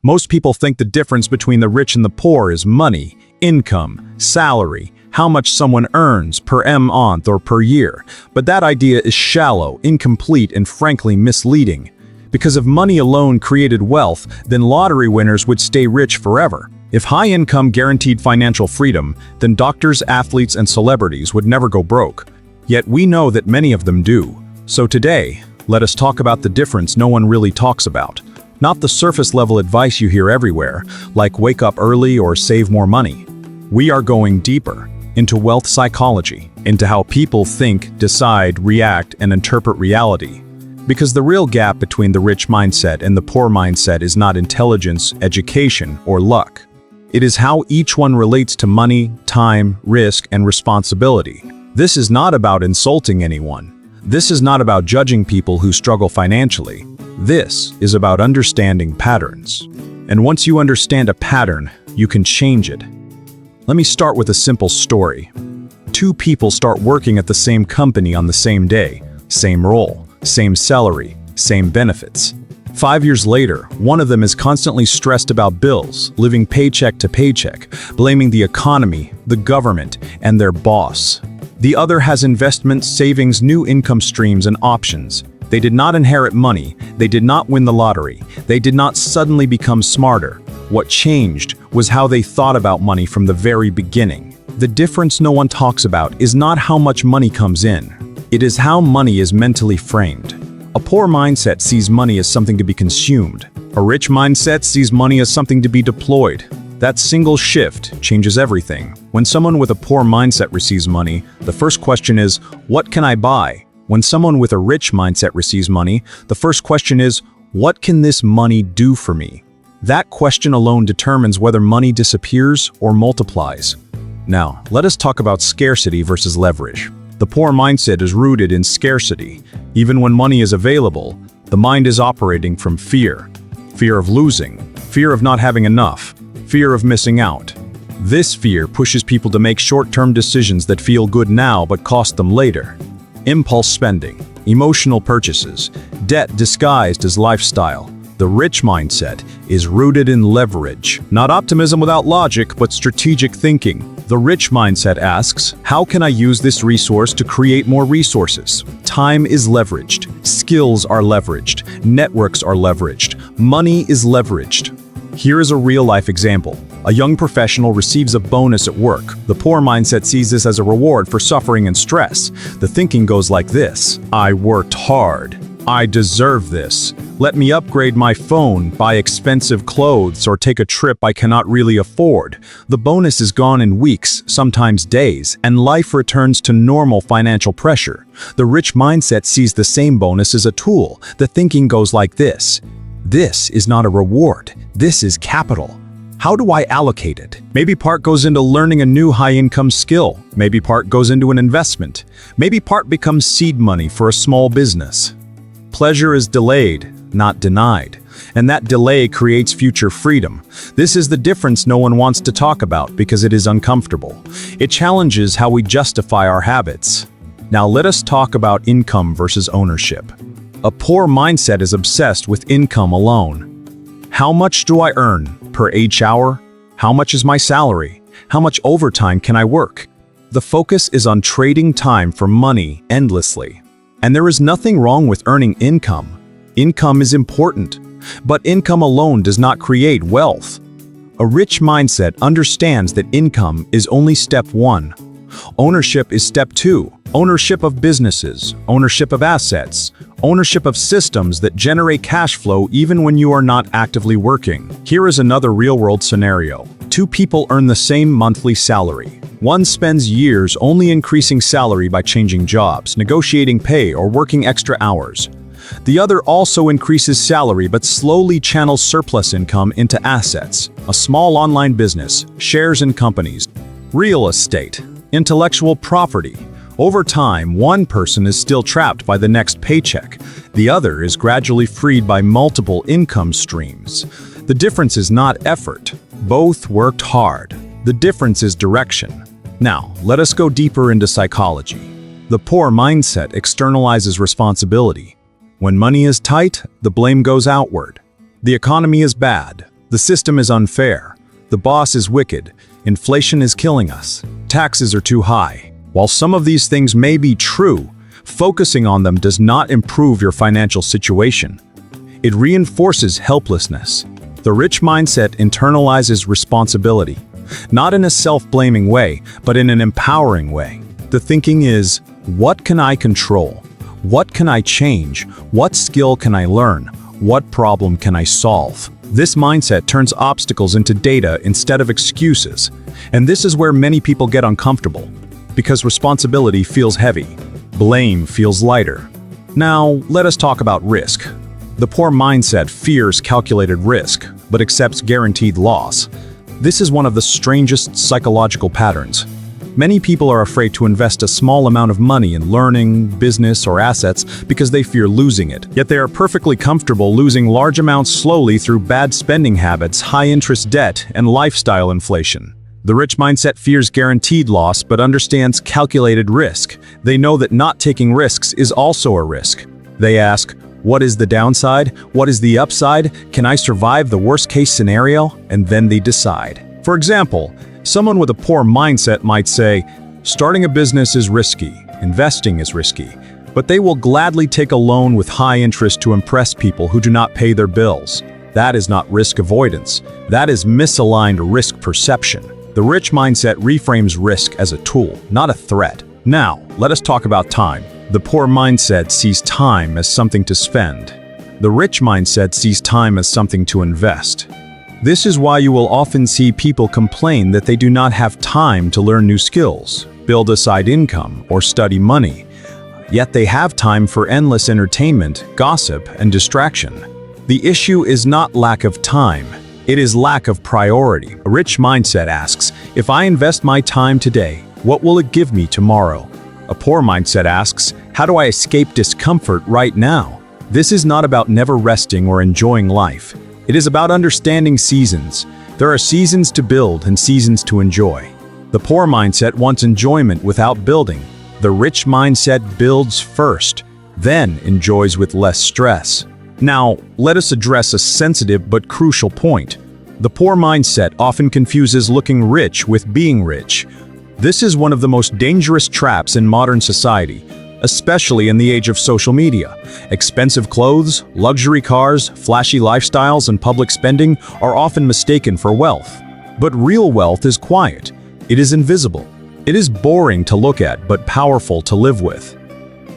Most people think the difference between the rich and the poor is money, income, salary, how much someone earns per month or per year. But that idea is shallow, incomplete, and frankly misleading. Because if money alone created wealth, then lottery winners would stay rich forever. If high income guaranteed financial freedom, then doctors, athletes, and celebrities would never go broke. Yet we know that many of them do. So today, let us talk about the difference no one really talks about. Not the surface-level advice you hear everywhere, like wake up early or save more money. We are going deeper into wealth psychology, into how people think, decide, react, and interpret reality. Because the real gap between the rich mindset and the poor mindset is not intelligence, education, or luck. It is how each one relates to money, time, risk, and responsibility. This is not about insulting anyone. This is not about judging people who struggle financially. This is about understanding patterns. And once you understand a pattern, you can change it. Let me start with a simple story. Two people start working at the same company on the same day, same role, same salary, same benefits. 5 years later, one of them is constantly stressed about bills, living paycheck to paycheck, blaming the economy, the government, and their boss. The other has investments, savings, new income streams, and options. They did not inherit money, they did not win the lottery, they did not suddenly become smarter. What changed was how they thought about money from the very beginning. The difference no one talks about is not how much money comes in. It is how money is mentally framed. A poor mindset sees money as something to be consumed. A rich mindset sees money as something to be deployed. That single shift changes everything. When someone with a poor mindset receives money, the first question is, what can I buy? When someone with a rich mindset receives money, the first question is, what can this money do for me? That question alone determines whether money disappears or multiplies. Now, let us talk about scarcity versus leverage. The poor mindset is rooted in scarcity. Even when money is available, the mind is operating from fear. Fear of losing, fear of not having enough, fear of missing out. This fear pushes people to make short-term decisions that feel good now but cost them later. Impulse spending, emotional purchases, debt disguised as lifestyle. The rich mindset is rooted in leverage, not optimism without logic, but strategic thinking. The rich mindset asks, how can I use this resource to create more resources? Time is leveraged, skills are leveraged, networks are leveraged, money is leveraged. Here is a real-life example. A young professional receives a bonus at work. The poor mindset sees this as a reward for suffering and stress. The thinking goes like this: I worked hard. I deserve this. Let me upgrade my phone, buy expensive clothes, or take a trip I cannot really afford. The bonus is gone in weeks, sometimes days, and life returns to normal financial pressure. The rich mindset sees the same bonus as a tool. The thinking goes like this: this is not a reward. This is capital. How do I allocate it? Maybe part goes into learning a new high-income skill. Maybe part goes into an investment. Maybe part becomes seed money for a small business. Pleasure is delayed, not denied. And that delay creates future freedom. This is the difference no one wants to talk about because it is uncomfortable. It challenges how we justify our habits. Now let us talk about income versus ownership. A poor mindset is obsessed with income alone. How much do I earn per each hour? How much is my salary? How much overtime can I work? The focus is on trading time for money endlessly. And there is nothing wrong with earning income. Income is important, but income alone does not create wealth. A rich mindset understands that income is only step one. Ownership is step two. Ownership of businesses, ownership of assets, ownership of systems that generate cash flow even when you are not actively working. Here is another real-world scenario. Two people earn the same monthly salary. One spends years only increasing salary by changing jobs, negotiating pay, or working extra hours. The other also increases salary but slowly channels surplus income into assets, a small online business, shares in companies, real estate, intellectual property. Over time, one person is still trapped by the next paycheck. The other is gradually freed by multiple income streams. The difference is not effort. Both worked hard. The difference is direction. Now, let us go deeper into psychology. The poor mindset externalizes responsibility. When money is tight, the blame goes outward. The economy is bad. The system is unfair. The boss is wicked. Inflation is killing us. Taxes are too high. While some of these things may be true, focusing on them does not improve your financial situation. It reinforces helplessness. The rich mindset internalizes responsibility, not in a self-blaming way, but in an empowering way. The thinking is, what can I control? What can I change? What skill can I learn? What problem can I solve? This mindset turns obstacles into data instead of excuses. And this is where many people get uncomfortable, because responsibility feels heavy. Blame feels lighter. Now, let us talk about risk. The poor mindset fears calculated risk, but accepts guaranteed loss. This is one of the strangest psychological patterns. Many people are afraid to invest a small amount of money in learning, business, or assets because they fear losing it. Yet they are perfectly comfortable losing large amounts slowly through bad spending habits, high-interest debt, and lifestyle inflation. The rich mindset fears guaranteed loss but understands calculated risk. They know that not taking risks is also a risk. They ask, what is the downside? What is the upside? Can I survive the worst-case scenario? And then they decide. For example, someone with a poor mindset might say, starting a business is risky, investing is risky, but they will gladly take a loan with high interest to impress people who do not pay their bills. That is not risk avoidance. That is misaligned risk perception. The rich mindset reframes risk as a tool, not a threat. Now, let us talk about time. The poor mindset sees time as something to spend. The rich mindset sees time as something to invest. This is why you will often see people complain that they do not have time to learn new skills, build a side income, or study money. Yet they have time for endless entertainment, gossip, and distraction. The issue is not lack of time. It is lack of priority. A rich mindset asks, if I invest my time today, what will it give me tomorrow? A poor mindset asks, how do I escape discomfort right now? This is not about never resting or enjoying life. It is about understanding seasons. There are seasons to build and seasons to enjoy. The poor mindset wants enjoyment without building. The rich mindset builds first, then enjoys with less stress. Now, let us address a sensitive but crucial point. The poor mindset often confuses looking rich with being rich. This is one of the most dangerous traps in modern society, especially in the age of social media. Expensive clothes, luxury cars, flashy lifestyles, and public spending are often mistaken for wealth. But real wealth is quiet. It is invisible. It is boring to look at, but powerful to live with.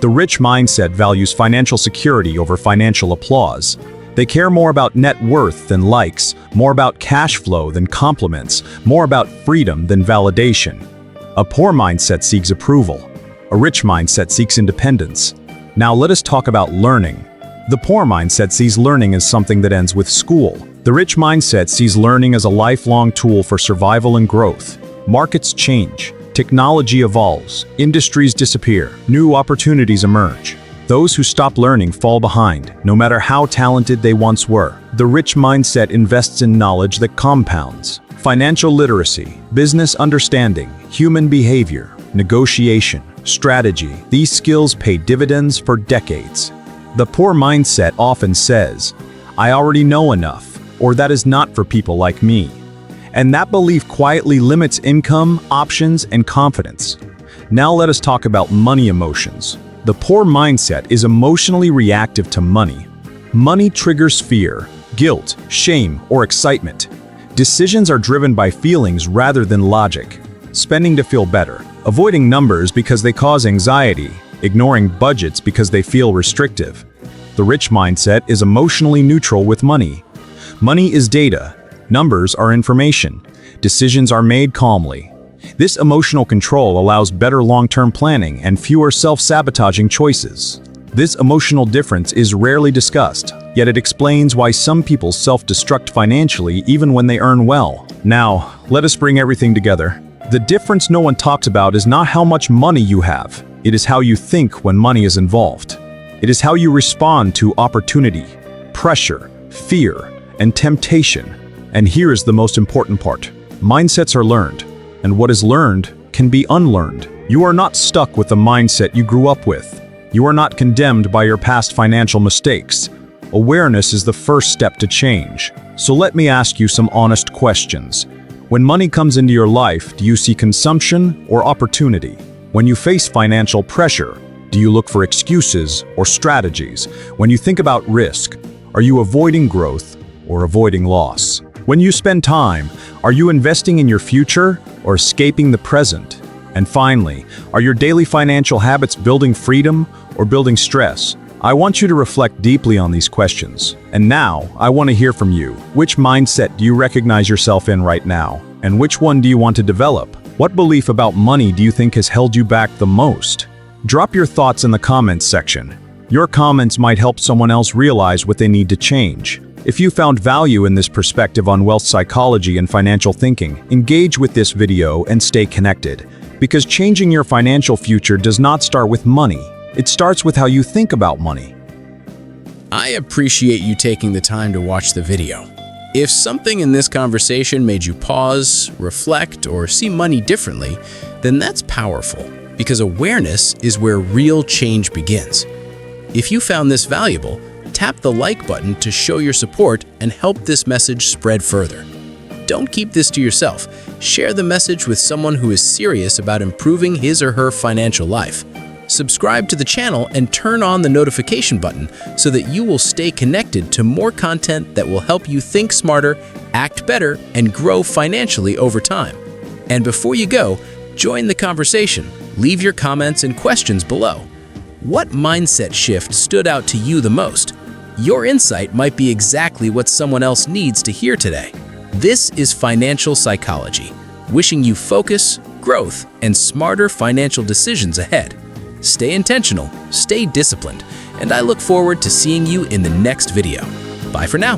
The rich mindset values financial security over financial applause. They care more about net worth than likes, more about cash flow than compliments, more about freedom than validation. A poor mindset seeks approval. A rich mindset seeks independence. Now let us talk about learning. The poor mindset sees learning as something that ends with school. The rich mindset sees learning as a lifelong tool for survival and growth. Markets change. Technology evolves. Industries disappear. New opportunities emerge. Those who stop learning fall behind, no matter how talented they once were. The rich mindset invests in knowledge that compounds. Financial literacy, business understanding, human behavior, negotiation, strategy. These skills pay dividends for decades. The poor mindset often says, I already know enough, or that is not for people like me. And that belief quietly limits income, options, and confidence. Now let us talk about money emotions. The poor mindset is emotionally reactive to money. Money triggers fear, guilt, shame, or excitement. Decisions are driven by feelings rather than logic. Spending to feel better, avoiding numbers because they cause anxiety, ignoring budgets because they feel restrictive. The rich mindset is emotionally neutral with money. Money is data. Numbers are information. Decisions are made calmly. This emotional control allows better long-term planning and fewer self-sabotaging choices. This emotional difference is rarely discussed, yet it explains why some people self-destruct financially even when they earn well. Now, let us bring everything together. The difference no one talks about is not how much money you have. It is how you think when money is involved. It is how you respond to opportunity, pressure, fear, and temptation. And here is the most important part. Mindsets are learned, and what is learned can be unlearned. You are not stuck with the mindset you grew up with. You are not condemned by your past financial mistakes. Awareness is the first step to change. So let me ask you some honest questions. When money comes into your life, do you see consumption or opportunity? When you face financial pressure, do you look for excuses or strategies? When you think about risk, are you avoiding growth or avoiding loss? When you spend time, are you investing in your future or escaping the present? And finally, are your daily financial habits building freedom or building stress? I want you to reflect deeply on these questions. And now, I want to hear from you. Which mindset do you recognize yourself in right now? And which one do you want to develop? What belief about money do you think has held you back the most? Drop your thoughts in the comments section. Your comments might help someone else realize what they need to change. If you found value in this perspective on wealth psychology and financial thinking, engage with this video and stay connected. Because changing your financial future does not start with money. It starts with how you think about money. I appreciate you taking the time to watch the video. If something in this conversation made you pause, reflect, or see money differently, then that's powerful, because awareness is where real change begins. If you found this valuable, tap the like button to show your support and help this message spread further. Don't keep this to yourself. Share the message with someone who is serious about improving his or her financial life. Subscribe to the channel and turn on the notification button so that you will stay connected to more content that will help you think smarter, act better, and grow financially over time. And before you go, join the conversation. Leave your comments and questions below. What mindset shift stood out to you the most? Your insight might be exactly what someone else needs to hear today. This is Financial Psychology, wishing you focus, growth, and smarter financial decisions ahead. Stay intentional, stay disciplined, and I look forward to seeing you in the next video. Bye for now.